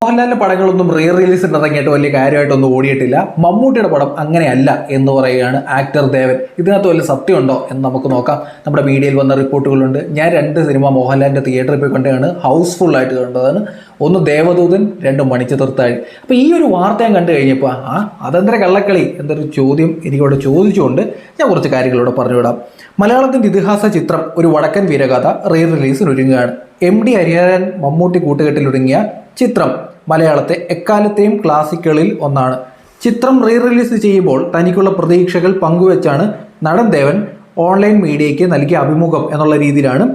മോഹൻലാലിന്റെ പടങ്ങളൊന്നും റിലീസിന് ഇറങ്ങിയിട്ട് വലിയ കാര്യമായിട്ടൊന്നും ഓടിയിട്ടില്ല. മമ്മൂട്ടിയുടെ പടം അങ്ങനെയല്ല എന്ന് പറയുകയാണ് ആക്ടർ ദേവൻ. ഇതിനകത്ത് വലിയ സത്യമുണ്ടോ എന്ന് നമുക്ക് നോക്കാം. നമ്മുടെ മീഡിയയിൽ വന്ന റിപ്പോർട്ടുകളുണ്ട്. ഞാൻ 2 സിനിമ മോഹൻലാലിന്റെ തിയേറ്ററിൽ പോയി കണ്ടാണ് ഹൗസ്ഫുൾ ആയിട്ട് കണ്ടതാണ്. ഒന്ന് ദേവദൂതൻ, 2 മണിച്ചിത്രത്താഴ്. അപ്പോൾ ഈ ഒരു വാർത്ത ഞാൻ കണ്ടു കഴിഞ്ഞപ്പോൾ അതെന്തര കള്ളക്കളി എന്നൊരു ചോദ്യം എനിക്കവിടെ ചോദിച്ചുകൊണ്ട് ഞാൻ കുറച്ച് കാര്യങ്ങളിലൂടെ പറഞ്ഞുവിടാം. മലയാളത്തിൻ്റെ ഇതിഹാസ ചിത്രം ഒരു വടക്കൻ വീരഗാഥ റിലീസിന് ഒരുങ്ങുകയാണ്. MD ഹരിഹരൻ മമ്മൂട്ടി കൂട്ടുകെട്ടിലൊരുങ്ങിയ ചിത്രം മലയാളത്തെ എക്കാലത്തെയും ക്ലാസിക്കുകളിൽ ഒന്നാണ്. ചിത്രം റിലീസ് ചെയ്യുമ്പോൾ തനിക്കുള്ള പ്രതീക്ഷകൾ പങ്കുവെച്ചാണ് നടൻ ദേവൻ ഓൺലൈൻ മീഡിയയ്ക്ക് നൽകിയ അഭിമുഖം എന്നുള്ള രീതിയിലാണ്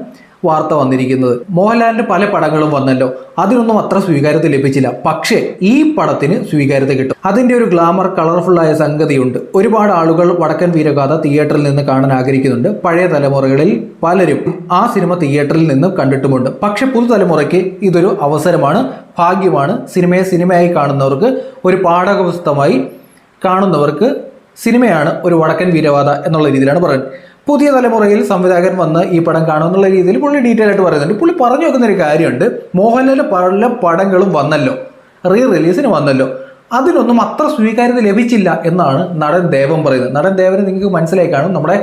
വാർത്ത വന്നിരിക്കുന്നത്. മോഹൻലാലിന്റെ പല പടങ്ങളും വന്നല്ലോ, അതിനൊന്നും അത്ര സ്വീകാര്യത ലഭിച്ചില്ല. പക്ഷേ ഈ പടത്തിന് സ്വീകാര്യത കിട്ടും. അതിന്റെ ഒരു ഗ്ലാമർ, കളർഫുള്ളായ സംഗതിയുണ്ട്. ഒരുപാട് ആളുകൾ വടക്കൻ വീരഗാഥ തിയേറ്ററിൽ നിന്ന് കാണാൻ ആഗ്രഹിക്കുന്നുണ്ട്. പഴയ തലമുറകളിൽ പലരും ആ സിനിമ തിയേറ്ററിൽ നിന്ന് കണ്ടിട്ടുമുണ്ട്. പക്ഷെ പുതുതലമുറയ്ക്ക് ഇതൊരു അവസരമാണ്, ഭാഗ്യമാണ്. സിനിമയെ സിനിമയായി കാണുന്നവർക്ക്, ഒരു പാഠപുസ്തകമായി കാണുന്നവർക്ക് സിനിമയാണ് ഒരു വടക്കൻ വീരഗാഥ എന്നുള്ള രീതിയിലാണ് പറയുന്നത്. പുതിയ തലമുറയിൽ സംവിധായകൻ വന്ന് ഈ പടം കാണുമെന്നുള്ള രീതിയിൽ പുള്ളി ഡീറ്റെയിൽ ആയിട്ട് പറയുന്നുണ്ട്. പുള്ളി പറഞ്ഞു വെക്കുന്ന ഒരു കാര്യമുണ്ട്, മോഹൻലാലിന്റെ പല പടങ്ങളും വന്നല്ലോ, റിലീസിന് വന്നല്ലോ, അതിനൊന്നും അത്ര സ്വീകാര്യത ലഭിച്ചില്ല എന്നാണ് നടൻ ദേവൻ പറയുന്നത്. നടൻ ദേവനെ നിങ്ങൾക്ക് മനസ്സിലായി കാണും, നമ്മുടെ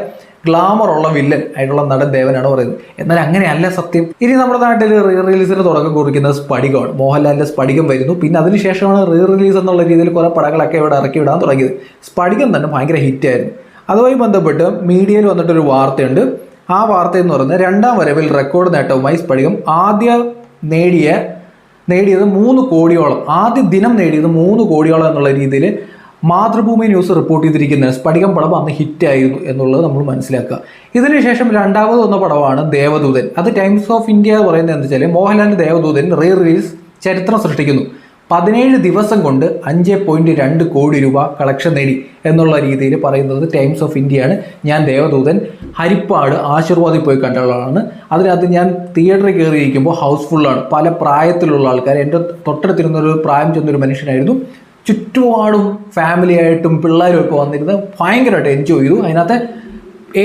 ഗ്ലാമറുള്ള വില്ലൻ ആയിട്ടുള്ള നടൻ ദേവനാണ് പറയുന്നത്. എന്നാൽ അങ്ങനെയല്ല സത്യം. ഇനി നമ്മുടെ നാട്ടിൽ റിലീസിന് തുടക്കം കുറിക്കുന്നത് സ്ഫടികമാണ്. മോഹൻലാലിന്റെ സ്ഫടികം വരുന്നു. പിന്നെ അതിനുശേഷമാണ് റിലീസ് എന്നുള്ള രീതിയിൽ കുറേ പടങ്ങളൊക്കെ ഇവിടെ ഇറക്കി വിടാൻ തുടങ്ങിയത്. സ്ഫടികം തന്നെ ഭയങ്കര ഹിറ്റായിരുന്നു. അതുമായി ബന്ധപ്പെട്ട് മീഡിയയിൽ വന്നിട്ടൊരു വാർത്തയുണ്ട്. ആ വാർത്ത എന്ന് പറയുന്നത് 2ാം വരവിൽ റെക്കോർഡ് നേട്ടവുമായി സ്ഫടികം ആദ്യം നേടിയത് 3 കോടിയോളം, ആദ്യ ദിനം നേടിയത് 3 കോടിയോളം എന്നുള്ള രീതിയിൽ മാതൃഭൂമി ന്യൂസ് റിപ്പോർട്ട് ചെയ്തിരിക്കുന്ന സ്ഫടികം പടം അന്ന് ഹിറ്റായിരുന്നു എന്നുള്ളത് നമ്മൾ മനസ്സിലാക്കുക. ഇതിനുശേഷം 2ാമത് വന്ന പടമാണ് ദേവദൂതൻ. അത് ടൈംസ് ഓഫ് ഇന്ത്യ പറയുന്നത് എന്താ വെച്ചാൽ മോഹൻലാലിന്റെ ദേവദൂതൻ റിലീസ് ചരിത്രം സൃഷ്ടിക്കുന്നു. 17 ദിവസം കൊണ്ട് 5.2 കോടി രൂപ കളക്ഷൻ നേടി എന്നുള്ള രീതിയിൽ പറയുന്നത് ടൈംസ് ഓഫ് ഇന്ത്യയാണ്. ഞാൻ ദേവദൂതൻ ഹരിപ്പാട് ആശീർവാദിൽ പോയി കണ്ടുള്ളതാണ്. അതിനകത്ത് ഞാൻ തിയേറ്ററിൽ കയറിയിരിക്കുമ്പോൾ ഹൗസ്ഫുള്ളാണ്. പല പ്രായത്തിലുള്ള ആൾക്കാർ, എൻ്റെ തൊട്ടടുത്തിരുന്നൊരു പ്രായം ചെന്നൊരു മനുഷ്യനായിരുന്നു. ചുറ്റുപാടും ഫാമിലിയായിട്ടും പിള്ളേരും ഒക്കെ വന്നിരുന്ന് ഭയങ്കരമായിട്ട് എൻജോയ് ചെയ്തു. അതിനകത്ത്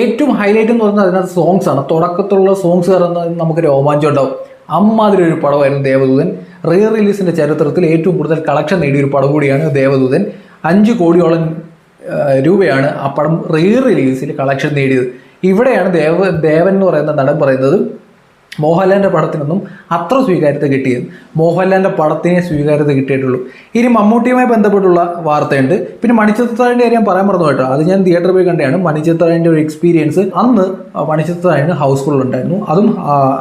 ഏറ്റവും ഹൈലൈറ്റ് എന്ന് പറയുന്നത് അതിനകത്ത് സോങ്സാണ്. തുടക്കത്തിലുള്ള സോങ്സ് പറയുന്നത് നമുക്ക് രോമാഞ്ചം ഉണ്ടാവും. അമ്മാതിരി ഒരു പടമായിരുന്നു ദേവദൂതൻ. റിലീസിന്റെ ചരിത്രത്തിൽ ഏറ്റവും കൂടുതൽ കളക്ഷൻ നേടിയ ഒരു പടം കൂടിയാണ് ദേവദൂതൻ. 5 കോടിയോളം രൂപയാണ് ആ പടം റിലീസിൽ കളക്ഷൻ നേടിയത്. ഇവിടെയാണ് ദേവൻ എന്ന് പറയുന്ന നടൻ പറയുന്നത് മോഹൻലാലിന്റെ പടത്തിനൊന്നും അത്ര സ്വീകാര്യത കിട്ടിയത്. മോഹൻലാലിന്റെ പടത്തിനെ സ്വീകാര്യത കിട്ടിയിട്ടുള്ളൂ. ഇനി മമ്മൂട്ടിയുമായി ബന്ധപ്പെട്ടുള്ള വാർത്തയുണ്ട്. പിന്നെ മണിച്ചിത്രത്താഴിന്റെ കാര്യം പറയാൻ പറഞ്ഞു കേട്ടോ. അത് ഞാൻ തിയേറ്ററിൽ പോയി കണ്ടാണ്. മണിച്ചിത്രത്താഴിന്റെ ഒരു എക്സ്പീരിയൻസ്. അന്ന് മണിച്ചിത്രത്താഴിന് ഹൗസ്ഫുൾ ഉണ്ടായിരുന്നു. അതും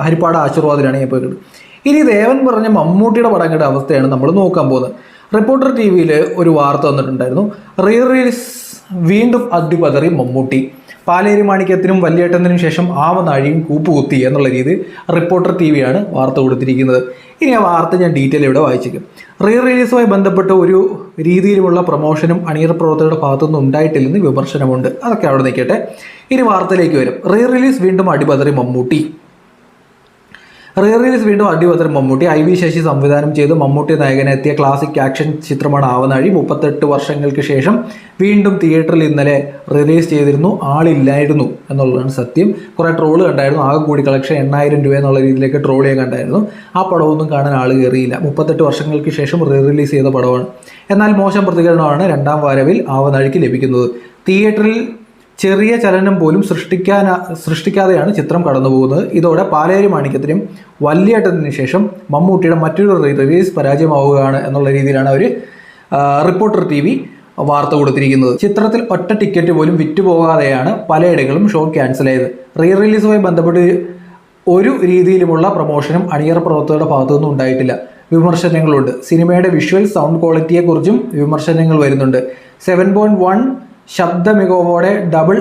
ഹരിപ്പാട് ആശീർവാദിലാണ് ഞാൻ പോയി കണ്ടത്. ഇനി ദേവൻ പറഞ്ഞ മമ്മൂട്ടിയുടെ പടങ്ങളുടെ അവസ്ഥയാണ് നമ്മൾ നോക്കാൻ പോകുന്നത്. റിപ്പോർട്ടർ TV ഒരു വാർത്ത വന്നിട്ടുണ്ടായിരുന്നു. റിലീസ് വീണ്ടും അടിപതറി മമ്മൂട്ടി. പാലേരി മാണിക്യത്തിനും വല്യേട്ടത്തിനും ശേഷം ആവനാഴിയും കൂപ്പുകുത്തി എന്നുള്ള രീതിയിൽ റിപ്പോർട്ടർ TV ആണ് വാർത്ത കൊടുത്തിരിക്കുന്നത്. ഇനി ആ വാർത്ത ഞാൻ ഡീറ്റെയിൽ ഇവിടെ വായിച്ചേക്കും. റിലീസുമായി ബന്ധപ്പെട്ട് ഒരു രീതിയിലുമുള്ള പ്രൊമോഷനും അണിയറ പ്രവർത്തകരുടെ ഭാഗത്തുനിന്നും ഉണ്ടായിട്ടില്ലെന്ന് വിമർശനമുണ്ട്. അതൊക്കെ അവിടെ നിൽക്കട്ടെ. ഇനി വാർത്തയിലേക്ക് വരും. റിലീസ് വീണ്ടും അടിപതറി മമ്മൂട്ടി. റിലീസ് വീണ്ടും അടിപതറി മമ്മൂട്ടി. IV ശശി സംവിധാനം ചെയ്ത് മമ്മൂട്ടി നായകനെത്തിയ ക്ലാസിക് ആക്ഷൻ ചിത്രമാണ് ആവനാഴി. 38 വർഷങ്ങൾക്ക് ശേഷം വീണ്ടും തിയേറ്ററിൽ ഇന്നലെ റിലീസ് ചെയ്തിരുന്നു. ആളില്ലായിരുന്നു എന്നുള്ളതാണ് സത്യം. കുറേ ട്രോള് കണ്ടായിരുന്നു. ആകെ കൂടി കളക്ഷൻ 8,000 രൂപ എന്നുള്ള രീതിയിലേക്ക് ട്രോൾ ചെയ്യാൻ കണ്ടായിരുന്നു. ആ പടമൊന്നും കാണാൻ ആൾ കയറിയില്ല. 38 വർഷങ്ങൾക്ക് ശേഷം റിലീസ് ചെയ്ത പടമാണ്. എന്നാൽ മോശം പ്രതികരണമാണ് 2ാം വരവിൽ ആവനാഴിക്ക് ലഭിക്കുന്നത്. തിയേറ്ററിൽ ചെറിയ ചലനം പോലും സൃഷ്ടിക്കാതെയാണ് ചിത്രം കടന്നു പോകുന്നത്. ഇതോടെ പാലേരി മാണിക്യത്തിനും വല്യേട്ടത്തിനു ശേഷം മമ്മൂട്ടിയുടെ മറ്റൊരു റിലീസ് പരാജയമാവുകയാണ് എന്നുള്ള രീതിയിലാണ് അവർ റിപ്പോർട്ടർ TV വാർത്ത കൊടുത്തിരിക്കുന്നത്. ചിത്രത്തിൽ ഒറ്റ ടിക്കറ്റ് പോലും വിറ്റുപോകാതെയാണ് പലയിടങ്ങളും ഷോ ക്യാൻസൽ ചെയ്തത്. റിലീസുമായി ബന്ധപ്പെട്ട് ഒരു രീതിയിലുമുള്ള പ്രൊമോഷനും അണിയറ പ്രവർത്തകരുടെ ഭാഗത്തുനിന്നും ഉണ്ടായിട്ടില്ല. വിമർശനങ്ങളുണ്ട്. സിനിമയുടെ വിഷ്വൽ സൗണ്ട് ക്വാളിറ്റിയെക്കുറിച്ചും വിമർശനങ്ങൾ വരുന്നുണ്ട്. 7.1 ശബ്ദ മികവോടെ ഡബിൾ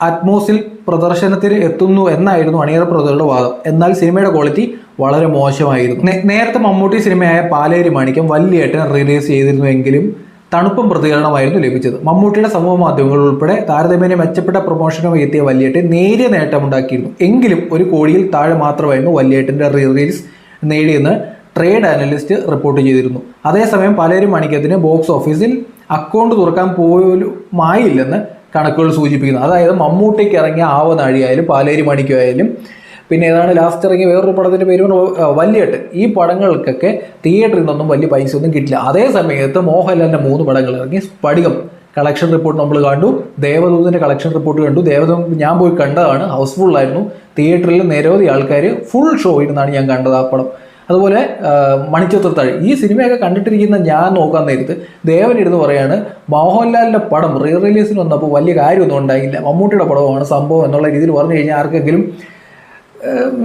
അറ്റ്മോസിൽ പ്രദർശനത്തിന് എത്തുന്നു എന്നായിരുന്നു അണിയറ പ്രവർത്തകരുടെ വാദം. എന്നാൽ സിനിമയുടെ ക്വാളിറ്റി വളരെ മോശമായിരുന്നു. നേരത്തെ മമ്മൂട്ടി സിനിമയായ പാലേരി മാണിക്യം വല്യേട്ടൻ റിലീസ് ചെയ്തിരുന്നുവെങ്കിലും തണുപ്പും പ്രതികരണമായിരുന്നു ലഭിച്ചത്. മമ്മൂട്ടിയുടെ സമൂഹ മാധ്യമങ്ങൾ ഉൾപ്പെടെ താരതമ്യേന മെച്ചപ്പെട്ട പ്രൊമോഷനുമായി എത്തിയ വല്യേട്ടൻ നേരിയ നേട്ടമുണ്ടാക്കിയിരുന്നു. എങ്കിലും 1 കോടിയിൽ താഴെ മാത്രമായിരുന്നു വല്യേട്ടൻ്റെ റിലീസ് നേടിയെന്ന് ട്രേഡ് അനലിസ്റ്റ് റിപ്പോർട്ട് ചെയ്തിരുന്നു. അതേസമയം പാലേരി മാണിക്യത്തിന് ബോക്സ് ഓഫീസിൽ അക്കൗണ്ട് തുറക്കാൻ പോലുമായില്ലെന്ന് കണക്കുകൾ സൂചിപ്പിക്കുന്നു. അതായത് മമ്മൂട്ടിക്ക് ഇറങ്ങിയ ആവനാഴിയായാലും പാലേരി മാണിക്യമായാലും പിന്നെ ഏതാണ് ലാസ്റ്റ് ഇറങ്ങിയ വേറൊരു പടത്തിൻ്റെ പേര് വല്യേട്ട്. ഈ പടങ്ങൾക്കൊക്കെ തിയേറ്ററിൽ നിന്നൊന്നും വലിയ പൈസ ഒന്നും കിട്ടില്ല. അതേ സമയത്ത് മോഹൻലാലിൻ്റെ 3 പടങ്ങൾ ഇറങ്ങി. സ്പടികം കളക്ഷൻ റിപ്പോർട്ട് നമ്മൾ കണ്ടു, ദേവദൂതൻ്റെ കളക്ഷൻ റിപ്പോർട്ട് കണ്ടു. ദേവദൂതൻ ഞാൻ പോയി കണ്ടതാണ്, ഹൗസ്ഫുള്ളായിരുന്നു. തിയേറ്ററിൽ നിരവധി ആൾക്കാർ ഫുൾ ഷോ ഇരുന്നാണ് ഞാൻ കണ്ടത് ആ പടം. അതുപോലെ മണിച്ചിത്രത്താഴ്, ഈ സിനിമയൊക്കെ കണ്ടിട്ടിരിക്കുന്ന ഞാൻ നോക്കാൻ നേരത്ത് ദേവനിരുന്ന് പറയാണ് മോഹൻലാലിൻ്റെ പടം റീ റിലീസിന് വന്നപ്പോൾ വലിയ കാര്യമൊന്നും ഉണ്ടായില്ല, മമ്മൂട്ടിയുടെ പടമാണ് സംഭവം എന്നുള്ള രീതിയിൽ പറഞ്ഞു കഴിഞ്ഞാൽ ആർക്കെങ്കിലും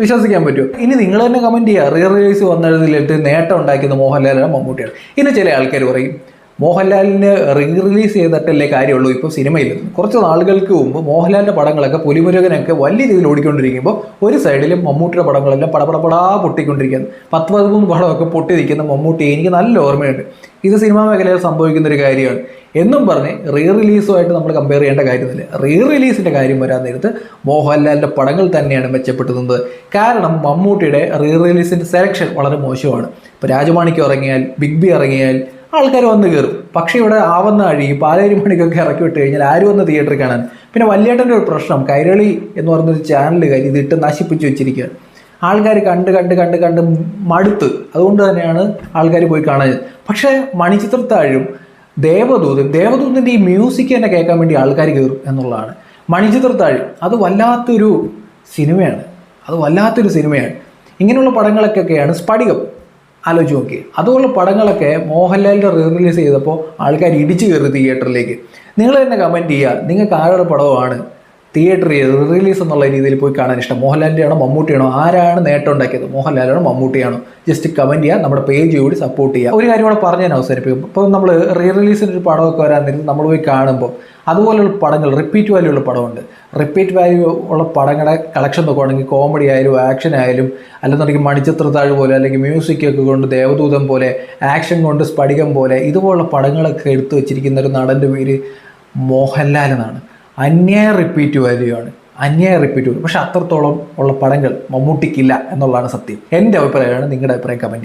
വിശ്വസിക്കാൻ പറ്റുമോ? ഇനി നിങ്ങൾ തന്നെ കമൻറ്റ് ചെയ്യുക, റീ റിലീസ് വന്നതിലിട്ട് നേട്ടം ഉണ്ടാക്കിയത് മോഹൻലാലാണ് മമ്മൂട്ടിയാണ്. ഇനി ചില ആൾക്കാർ പറയും മോഹൻലാലിന് റീ റിലീസ് ചെയ്തിട്ടല്ലേ കാര്യമുള്ളൂ ഇപ്പോൾ സിനിമയിൽ. കുറച്ച് നാളുകൾക്ക് മുമ്പ് മോഹൻലാലിൻ്റെ പടങ്ങളൊക്കെ പുലിമുരുകനൊക്കെ വലിയ രീതിയിൽ ഓടിക്കൊണ്ടിരിക്കുമ്പോൾ ഒരു സൈഡിലും മമ്മൂട്ടിയുടെ പടങ്ങളെല്ലാം പടപടപടാ പൊട്ടിക്കൊണ്ടിരിക്കുന്നു. 10-13 പടമൊക്കെ പൊട്ടി നിൽക്കുന്ന മമ്മൂട്ടി എനിക്ക് നല്ല ഓർമ്മയുണ്ട്. ഇത് സിനിമാ മേഖലയിൽ സംഭവിക്കുന്നൊരു കാര്യമാണ് എന്നും പറഞ്ഞ് റീ റിലീസുമായിട്ട് നമ്മൾ കമ്പയർ ചെയ്യേണ്ട കാര്യമില്ല. റീ റിലീസിൻ്റെ കാര്യം വരാൻ നേരത്ത് മോഹൻലാലിൻ്റെ പടങ്ങൾ തന്നെയാണ് മെച്ചപ്പെടുത്തുന്നത്. കാരണം മമ്മൂട്ടിയുടെ റീ റിലീസിൻ്റെ സെലക്ഷൻ വളരെ മോശമാണ്. ഇപ്പോൾ രാജമാണിക്യം ഇറങ്ങിയാൽ, ബിഗ് ബി ഇറങ്ങിയാൽ ആൾക്കാർ വന്ന് കയറും. പക്ഷേ ഇവിടെ ആവുന്ന അഴി പാലേരി മണിക്കൊക്കെ ഇറക്കി വിട്ട് കഴിഞ്ഞാൽ ആരും വന്ന് തിയേറ്ററിൽ കാണാൻ. പിന്നെ വല്യേട്ടൻ്റെ ഒരു പ്രശ്നം, കൈരളി എന്ന് പറഞ്ഞൊരു ചാനലുകാർ ഇതിട്ട് നശിപ്പിച്ച് വെച്ചിരിക്കുകയാണ്. ആൾക്കാർ കണ്ട് മടുത്ത്. അതുകൊണ്ട് തന്നെയാണ് ആൾക്കാർ പോയി കാണുന്നത്. പക്ഷേ മണിച്ചിത്രത്താഴും ദേവദൂതൻ്റെ ഈ മ്യൂസിക് തന്നെ കേൾക്കാൻ വേണ്ടി ആൾക്കാർ കയറും എന്നുള്ളതാണ്. മണിച്ചിത്രത്താഴ് അത് വല്ലാത്തൊരു സിനിമയാണ്. ഇങ്ങനെയുള്ള പടങ്ങളൊക്കെയാണ് സ്പടികം. ആലോചിച്ച് നോക്കി. അതുപോലുള്ള പടങ്ങളൊക്കെ മോഹൻലാലിൻ്റെ റീ റിലീസ് ചെയ്തപ്പോൾ ആൾക്കാർ ഇടിച്ചു കയറി തിയേറ്ററിലേക്ക്. നിങ്ങൾ തന്നെ കമൻറ്റ് ചെയ്യുക, നിങ്ങൾക്ക് ആരുടെ പടമാണ് തിയേറ്ററിൽ റിലീസ് എന്നുള്ള രീതിയിൽ പോയി കാണാൻ ഇഷ്ടം? മോഹൻലാലിൻ്റെ ആണോ മമ്മൂട്ടിയാണോ? ആരാണ് നേട്ടം ഉണ്ടാക്കിയത്, മോഹൻലാലാണോ മമ്മൂട്ടിയാണോ? ജസ്റ്റ് കമൻറ്റ് ചെയ്യുക, നമ്മുടെ പേജ് കൂടി സപ്പോർട്ട് ചെയ്യുക. ഒരു കാര്യം കൂടെ പറഞ്ഞ് ഞാൻ അവസാനിപ്പിക്കും. ഇപ്പോൾ നമ്മൾ റീ റിലീസിൻ്റെ ഒരു പടമൊക്കെ വരാൻ നേരത്ത് നമ്മൾ പോയി കാണുമ്പോൾ അതുപോലെയുള്ള പടങ്ങൾ റിപ്പീറ്റ് വാല്യൂ ഉള്ള പടമുണ്ട്. റിപ്പീറ്റ് വാല്യൂ ഉള്ള പടങ്ങളുടെ കളക്ഷൻ നോക്കുകയാണെങ്കിൽ കോമഡി ആയാലും ആക്ഷൻ ആയാലും അല്ലെന്നുണ്ടെങ്കിൽ മണിച്ചിത്രത്താഴ് പോലെ അല്ലെങ്കിൽ മ്യൂസിക്കൊക്കെ കൊണ്ട് ദേവദൂതൻ പോലെ, ആക്ഷൻ കൊണ്ട് സ്പടികം പോലെ, ഇതുപോലുള്ള പടങ്ങളൊക്കെ എടുത്തു വെച്ചിരിക്കുന്ന ഒരു നടൻ്റെ പേര് മോഹൻലാൽ എന്നാണ്. അന്യായ റിപ്പീറ്റ് വാല്യൂ ആണ്. പക്ഷെ അത്രത്തോളം ഉള്ള പടങ്ങൾ മമ്മൂട്ടിക്കില്ല എന്നുള്ളതാണ് സത്യം. എൻ്റെ അഭിപ്രായമാണ്. നിങ്ങളുടെ അഭിപ്രായം കമൻറ്റ് ചെയ്യുക.